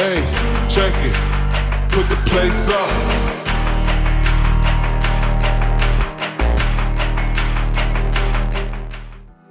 Hey, check it. Put the place up.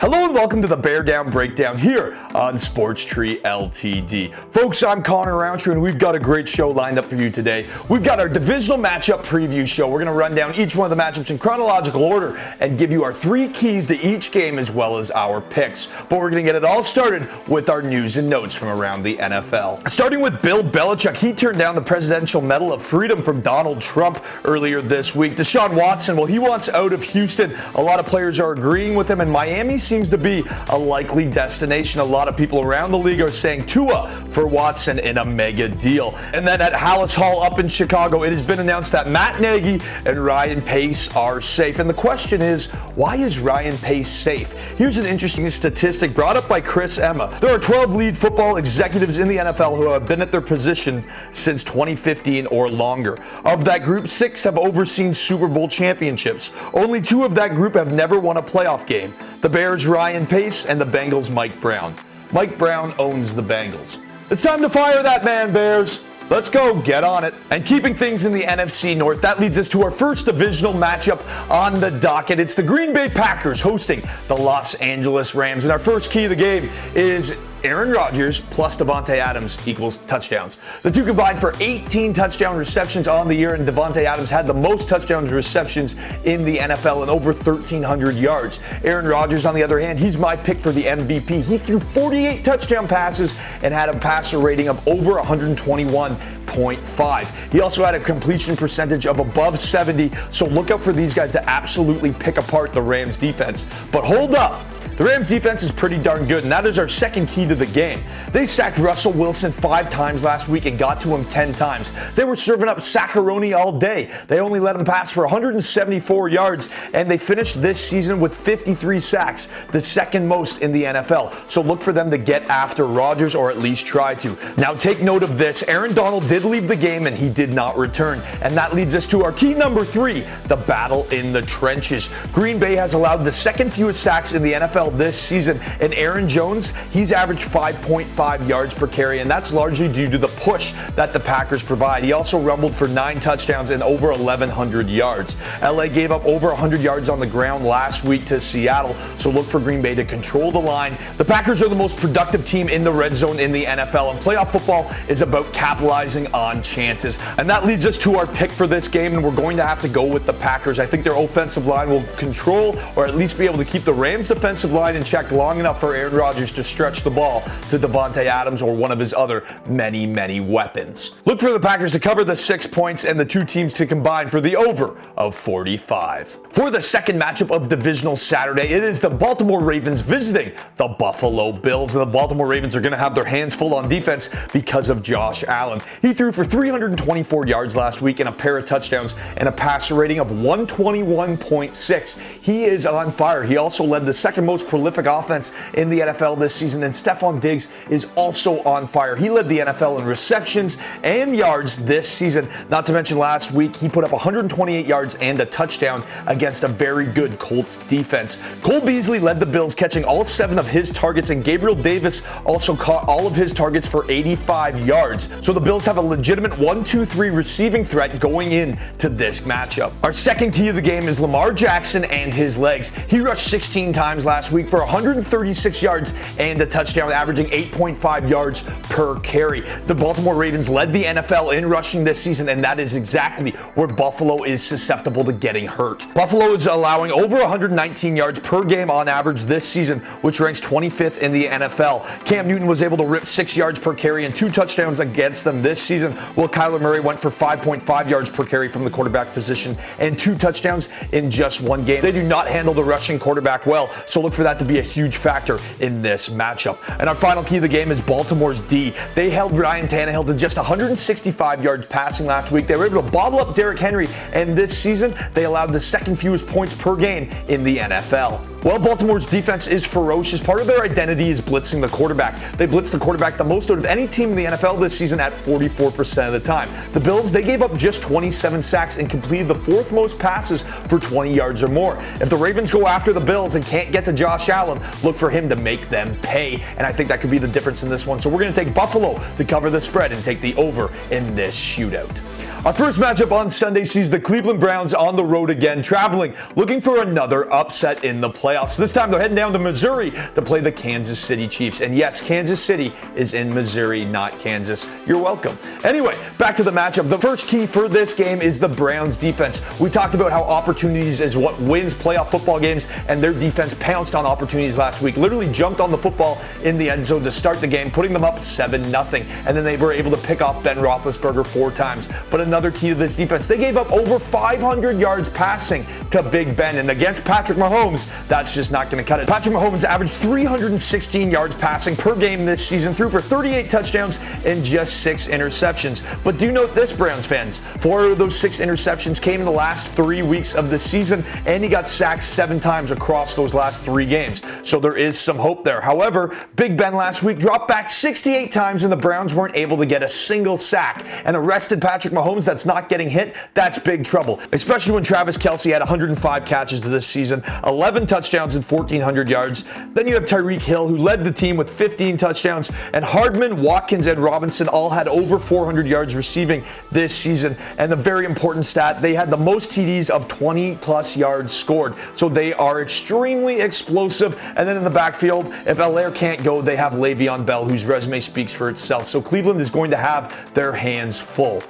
Hello and welcome to the Bear Down Breakdown here on Sports Tree Ltd. Folks, I'm Connor Roundtree and we've got a great show lined up for you today. We've got our divisional matchup preview show. We're going to run down each one of the matchups in chronological order and give you our 3 keys to each game as well as our picks. But we're going to get it all started with our news and notes from around the NFL. Starting with Bill Belichick, he turned down the Presidential Medal of Freedom from Donald Trump earlier this week. Deshaun Watson, well, he wants out of Houston. A lot of players are agreeing with him, and Miami seems to be a likely destination. A lot of people around the league are saying Tua for Watson in a mega deal. And then at Hallis Hall up in Chicago, it has been announced that Matt Nagy and Ryan Pace are safe. And the question is, why is Ryan Pace safe? Here's an interesting statistic brought up by Chris Emma. There are 12 lead football executives in the NFL who have been at their position since 2015 or longer. Of that group, 6 have overseen Super Bowl championships. Only 2 of that group have never won a playoff game. The Bears' Ryan Pace and the Bengals' Mike Brown. Mike Brown owns the Bengals. It's time to fire that man, Bears. Let's go, get on it. And keeping things in the NFC North, that leads us to our first divisional matchup on the docket. It's the Green Bay Packers hosting the Los Angeles Rams. And our first key of the game is Aaron Rodgers plus Davante Adams equals touchdowns. The two combined for 18 touchdown receptions on the year, and Davante Adams had the most touchdowns receptions in the NFL and over 1,300 yards. Aaron Rodgers, on the other hand, he's my pick for the MVP. He threw 48 touchdown passes and had a passer rating of over 121.5. He also had a completion percentage of above 70, so look out for these guys to absolutely pick apart the Rams defense. But hold up. The Rams defense is pretty darn good, and that is our second key to the game. They sacked Russell Wilson 5 times last week and got to him 10 times. They were serving up saccaroni all day. They only let him pass for 174 yards, and they finished this season with 53 sacks, the second most in the NFL. So look for them to get after Rodgers, or at least try to. Now take note of this. Aaron Donald did leave the game, and he did not return. And that leads us to our key number 3, the battle in the trenches. Green Bay has allowed the second fewest sacks in the NFL this season, and Aaron Jones, he's averaged 5.5 yards per carry, and that's largely due to the push that the Packers provide. He also rumbled for 9 touchdowns and over 1,100 yards. LA gave up over 100 yards on the ground last week to Seattle, so look for Green Bay to control the line. The Packers are the most productive team in the red zone in the NFL, and playoff football is about capitalizing on chances. And that leads us to our pick for this game, and we're going to have to go with the Packers. I think their offensive line will control, or at least be able to keep the Rams' defensive line in check long enough for Aaron Rodgers to stretch the ball to Davante Adams or one of his other many weapons. Look for the Packers to cover the 6 points and the 2 teams to combine for the over of 45. For the second matchup of Divisional Saturday, it is the Baltimore Ravens visiting the Buffalo Bills. And the Baltimore Ravens are going to have their hands full on defense because of Josh Allen. He threw for 324 yards last week and a pair of touchdowns and a passer rating of 121.6. He is on fire. He also led the second most prolific offense in the NFL this season, and Stephon Diggs is also on fire. He led the NFL in receptions and yards this season. Not to mention last week, he put up 128 yards and a touchdown against a very good Colts defense. Cole Beasley led the Bills, catching all 7 of his targets, and Gabriel Davis also caught all of his targets for 85 yards. So the Bills have a legitimate 1-2-3 receiving threat going into this matchup. Our second key of the game is Lamar Jackson and his legs. He rushed 16 times last week for 136 yards and a touchdown, averaging 8.5 yards per carry. The Baltimore Ravens led the NFL in rushing this season, and that is exactly where Buffalo is susceptible to getting hurt. Buffalo is allowing over 119 yards per game on average this season, which ranks 25th in the NFL. Cam Newton was able to rip 6 yards per carry and 2 touchdowns against them this season, while Kyler Murray went for 5.5 yards per carry from the quarterback position and 2 touchdowns in just 1 game. They do not handle the rushing quarterback well, so look for that to be a huge factor in this matchup. And our final key of the game is Baltimore's D. They held Ryan Tannehill to just 165 yards passing last week. They were able to bottle up Derrick Henry, and this season they allowed the second fewest points per game in the NFL. Well, Baltimore's defense is ferocious. Part of their identity is blitzing the quarterback. They blitzed the quarterback the most out of any team in the NFL this season at 44% of the time. The Bills, they gave up just 27 sacks and completed the fourth most passes for 20 yards or more. If the Ravens go after the Bills and can't get to Josh Allen, look for him to make them pay. And I think that could be the difference in this one. So we're going to take Buffalo to cover the spread and take the over in this shootout. Our first matchup on Sunday sees the Cleveland Browns on the road again, traveling, looking for another upset in the playoffs. This time they're heading down to Missouri to play the Kansas City Chiefs. And yes, Kansas City is in Missouri, not Kansas. You're welcome. Anyway, back to the matchup. The first key for this game is the Browns defense. We talked about how opportunities is what wins playoff football games, and their defense pounced on opportunities last week, literally jumped on the football in the end zone to start the game, putting them up 7-0. And then they were able to pick off Ben Roethlisberger 4 times. But another key to this defense, they gave up over 500 yards passing to Big Ben, and against Patrick Mahomes, that's just not going to cut it. Patrick Mahomes averaged 316 yards passing per game this season, threw for 38 touchdowns and just 6 interceptions. But do note this, Browns fans, 4 of those 6 interceptions came in the last 3 weeks of the season, and he got sacked 7 times across those last 3 games. So there is some hope there. However, Big Ben last week dropped back 68 times, and the Browns weren't able to get a single sack. And arrested Patrick Mahomes that's not getting hit, that's big trouble, especially when Travis Kelce had 105 catches this season, 11 touchdowns and 1,400 yards. Then you have Tyreek Hill, who led the team with 15 touchdowns, and Hardman, Watkins, and Robinson all had over 400 yards receiving this season. And the very important stat, they had the most TDs of 20-plus yards scored. So they are extremely explosive. And then in the backfield, if Allaire can't go, they have Le'Veon Bell, whose resume speaks for itself. So Cleveland is going to have their hands full.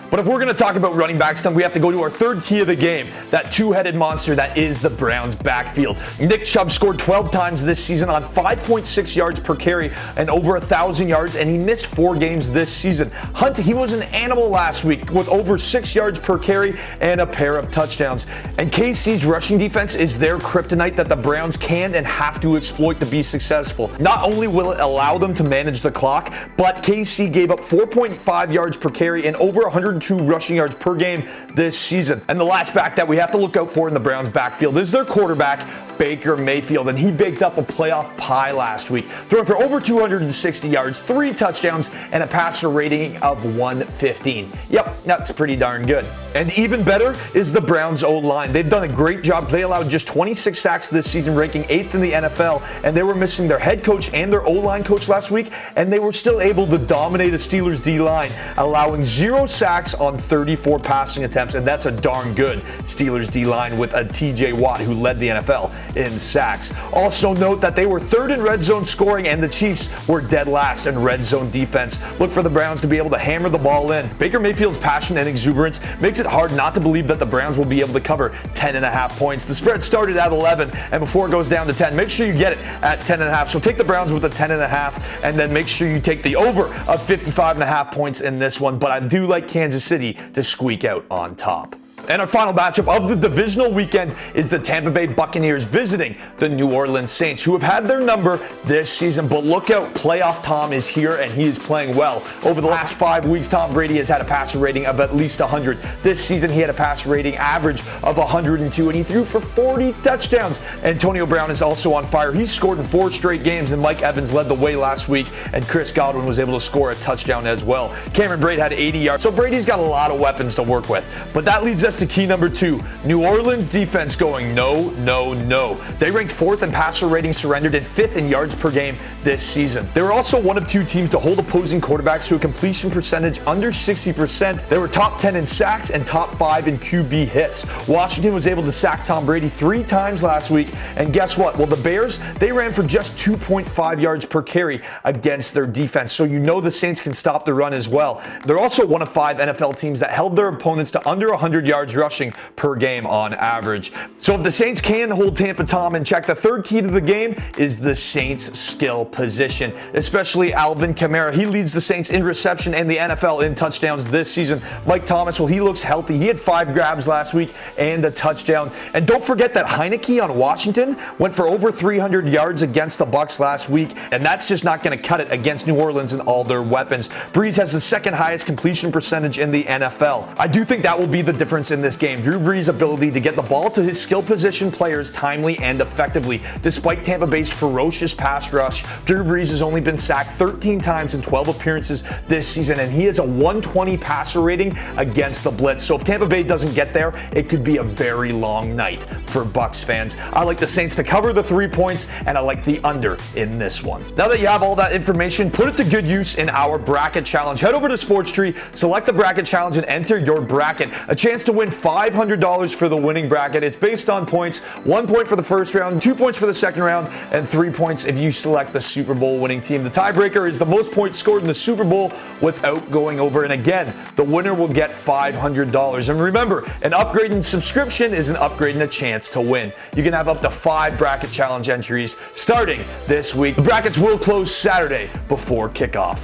But if we're going to talk about running backs, then we have to go to our third key of the game, that two-headed monster that is the Browns backfield. Nick Chubb scored 12 times this season on 5.6 yards per carry and over 1,000 yards, and he missed 4 games this season. Hunt, he was an animal last week with over 6 yards per carry and a pair of touchdowns. And KC's rushing defense is their kryptonite that the Browns can and have to exploit to be successful. Not only will it allow them to manage the clock, but KC gave up 4.5 yards per carry and over 102 rushing yards per game this season. And the last back that we have to look out for in the Browns backfield is their quarterback, Baker Mayfield, and he baked up a playoff pie last week, throwing for over 260 yards, 3 touchdowns, and a passer rating of 115. Yep, that's pretty darn good. And even better is the Browns O-line. They've done a great job. They allowed just 26 sacks this season, ranking 8th in the NFL, and they were missing their head coach and their O-line coach last week, and they were still able to dominate a Steelers D-line, allowing 0 sacks on 34 passing attempts, and that's a darn good Steelers D-line with a TJ Watt, who led the NFL in sacks. Also note that they were 3rd in red zone scoring, and the Chiefs were dead last in red zone defense. Look for the Browns to be able to hammer the ball in. Baker Mayfield's passion and exuberance makes it hard not to believe that the Browns will be able to cover 10.5 points. The spread started at 11, and before it goes down to 10, make sure you get it at 10.5. So take the Browns with a 10.5, and then make sure you take the over of 55.5 points in this one. But I do like Kansas City to squeak out on top. And our final matchup of the divisional weekend is the Tampa Bay Buccaneers visiting the New Orleans Saints, who have had their number this season. But look out, playoff Tom is here, and he is playing well. Over the last 5 weeks, Tom Brady has had a passer rating of at least 100. This season, he had a passer rating average of 102, and he threw for 40 touchdowns. Antonio Brown is also on fire. He scored in 4 straight games, and Mike Evans led the way last week, and Chris Godwin was able to score a touchdown as well. Cameron Brate had 80 yards, so Brady's got a lot of weapons to work with. But that leads us to key number 2. New Orleans defense going no, no, no. They ranked 4th in passer rating surrendered and 5th in yards per game this season. They were also one of 2 teams to hold opposing quarterbacks to a completion percentage under 60%. They were top 10 in sacks and top 5 in QB hits. Washington was able to sack Tom Brady 3 times last week, and guess what? Well, the Bears, they ran for just 2.5 yards per carry against their defense, so you know the Saints can stop the run as well. They're also one of 5 NFL teams that held their opponents to under 100 yards rushing per game on average. So if the Saints can hold Tampa Tom in check, the third key to the game is the Saints' skill position, especially Alvin Kamara. He leads the Saints in reception and the NFL in touchdowns this season. Mike Thomas, well, he looks healthy. He had 5 grabs last week and a touchdown. And don't forget that Heineke on Washington went for over 300 yards against the Bucs last week, and that's just not going to cut it against New Orleans and all their weapons. Breeze has the 2nd highest completion percentage in the NFL. I do think that will be the difference in this game. Drew Brees' ability to get the ball to his skill position players timely and effectively. Despite Tampa Bay's ferocious pass rush, Drew Brees has only been sacked 13 times in 12 appearances this season, and he has a 120 passer rating against the blitz. So if Tampa Bay doesn't get there, it could be a very long night for Bucs fans. I like the Saints to cover the 3 points, and I like the under in this one. Now that you have all that information, put it to good use in our bracket challenge. Head over to SportsTree, select the bracket challenge, and enter your bracket. A chance to win $500 for the winning bracket. It's based on points. 1 point for the first round, 2 points for the second round, and 3 points if you select the Super Bowl winning team. The tiebreaker is the most points scored in the Super Bowl without going over. And again, the winner will get $500. And remember, an upgrade in subscription is an upgrade and a chance to win. You can have up to 5 bracket challenge entries starting this week. The brackets will close Saturday before kickoff.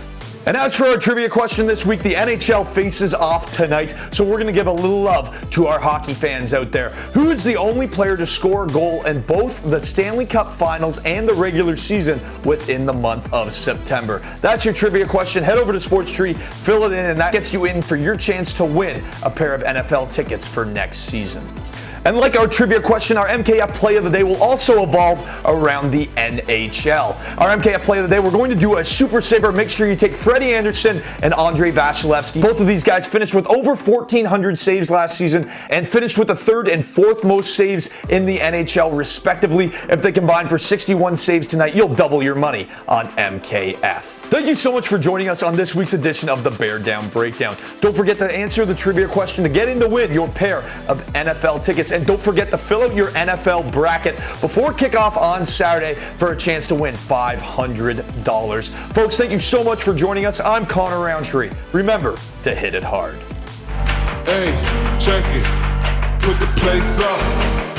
And as for our trivia question this week, the NHL faces off tonight, so we're going to give a little love to our hockey fans out there. Who is the only player to score a goal in both the Stanley Cup Finals and the regular season within the month of September? That's your trivia question. Head over to SportsTree, fill it in, and that gets you in for your chance to win a pair of NFL tickets for next season. And like our trivia question, our MKF Play of the Day will also evolve around the NHL. Our MKF Play of the Day, we're going to do a Super Saver. Make sure you take Freddie Anderson and Andrei Vasilevsky. Both of these guys finished with over 1,400 saves last season and finished with the 3rd and 4th most saves in the NHL, respectively. If they combine for 61 saves tonight, you'll double your money on MKF. Thank you so much for joining us on this week's edition of the Bear Down Breakdown. Don't forget to answer the trivia question to get in to win your pair of NFL tickets. And don't forget to fill out your NFL bracket before kickoff on Saturday for a chance to win $500. Folks, thank you so much for joining us. I'm Connor Roundtree. Remember to hit it hard. Hey, check it. Put the place up.